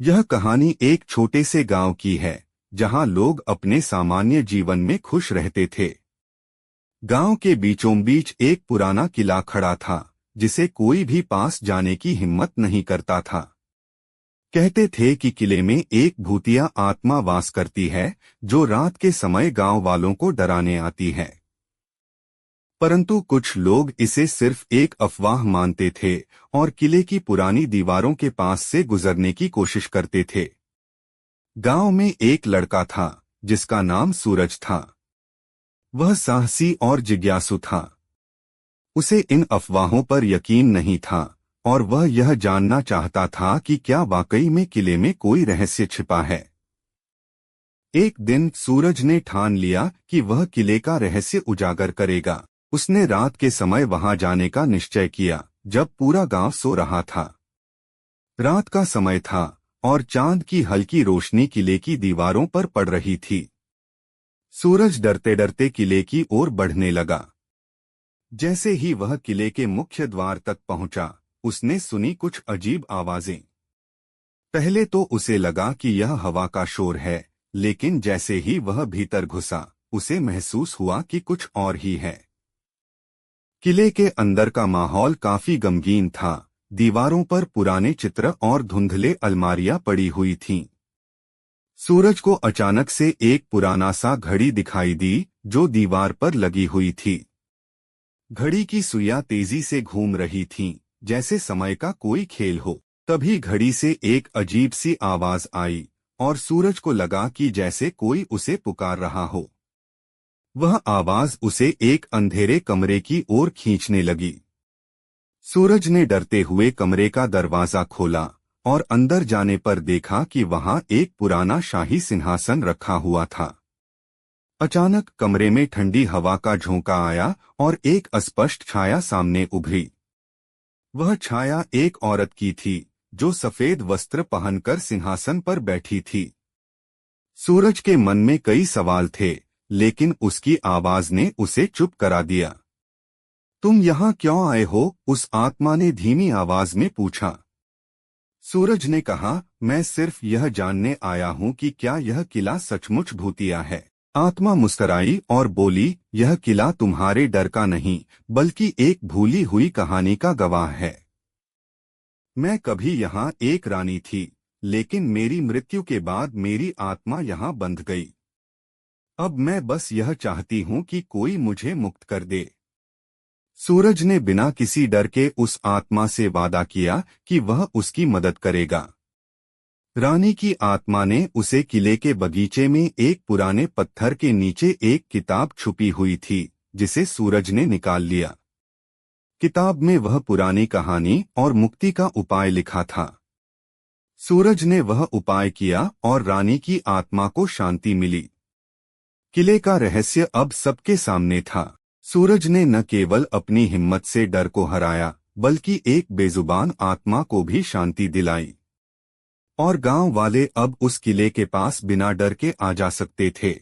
यह कहानी एक छोटे से गांव की है जहां लोग अपने सामान्य जीवन में खुश रहते थे। गांव के बीचों बीच एक पुराना किला खड़ा था जिसे कोई भी पास जाने की हिम्मत नहीं करता था। कहते थे कि किले में एक भूतिया आत्मा वास करती है जो रात के समय गांव वालों को डराने आती है। परंतु कुछ लोग इसे सिर्फ एक अफवाह मानते थे और किले की पुरानी दीवारों के पास से गुजरने की कोशिश करते थे। गांव में एक लड़का था जिसका नाम सूरज था। वह साहसी और जिज्ञासु था। उसे इन अफवाहों पर यकीन नहीं था और वह यह जानना चाहता था कि क्या वाकई में किले में कोई रहस्य छिपा है। एक दिन सूरज ने ठान लिया कि वह किले का रहस्य उजागर करेगा। उसने रात के समय वहां जाने का निश्चय किया जब पूरा गांव सो रहा था। रात का समय था और चांद की हल्की रोशनी किले की दीवारों पर पड़ रही थी। सूरज डरते डरते किले की ओर बढ़ने लगा। जैसे ही वह किले के मुख्य द्वार तक पहुंचा, उसने सुनी कुछ अजीब आवाजें। पहले तो उसे लगा कि यह हवा का शोर है, लेकिन जैसे ही वह भीतर घुसा, उसे महसूस हुआ कि कुछ और ही है। किले के अंदर का माहौल काफी गमगीन था। दीवारों पर पुराने चित्र और धुंधले अलमारियां पड़ी हुई थीं। सूरज को अचानक से एक पुराना सा घड़ी दिखाई दी जो दीवार पर लगी हुई थी। घड़ी की सुइयां तेजी से घूम रही थीं, जैसे समय का कोई खेल हो। तभी घड़ी से एक अजीब सी आवाज आई और सूरज को लगा कि जैसे कोई उसे पुकार रहा हो। वह आवाज उसे एक अंधेरे कमरे की ओर खींचने लगी। सूरज ने डरते हुए कमरे का दरवाजा खोला और अंदर जाने पर देखा कि वहां एक पुराना शाही सिंहासन रखा हुआ था। अचानक कमरे में ठंडी हवा का झोंका आया और एक अस्पष्ट छाया सामने उभरी। वह छाया एक औरत की थी जो सफेद वस्त्र पहनकर सिंहासन पर बैठी थी। सूरज के मन में कई सवाल थे, लेकिन उसकी आवाज ने उसे चुप करा दिया। तुम यहाँ क्यों आए हो? उस आत्मा ने धीमी आवाज में पूछा। सूरज ने कहा, मैं सिर्फ यह जानने आया हूँ कि क्या यह किला सचमुच भूतिया है। आत्मा मुस्कुराई और बोली, यह किला तुम्हारे डर का नहीं, बल्कि एक भूली हुई कहानी का गवाह है। मैं कभी यहाँ एक रानी थी, लेकिन मेरी मृत्यु के बाद मेरी आत्मा यहाँ बंध गई। अब मैं बस यह चाहती हूँ कि कोई मुझे मुक्त कर दे। सूरज ने बिना किसी डर के उस आत्मा से वादा किया कि वह उसकी मदद करेगा। रानी की आत्मा ने उसे किले के बगीचे में एक पुराने पत्थर के नीचे एक किताब छुपी हुई थी, जिसे सूरज ने निकाल लिया। किताब में वह पुरानी कहानी और मुक्ति का उपाय लिखा था। सूरज ने वह उपाय किया और रानी की आत्मा को शांति मिली। किले का रहस्य अब सबके सामने था। सूरज ने न केवल अपनी हिम्मत से डर को हराया, बल्कि एक बेजुबान आत्मा को भी शांति दिलाई। और गांव वाले अब उस किले के पास बिना डर के आ जा सकते थे।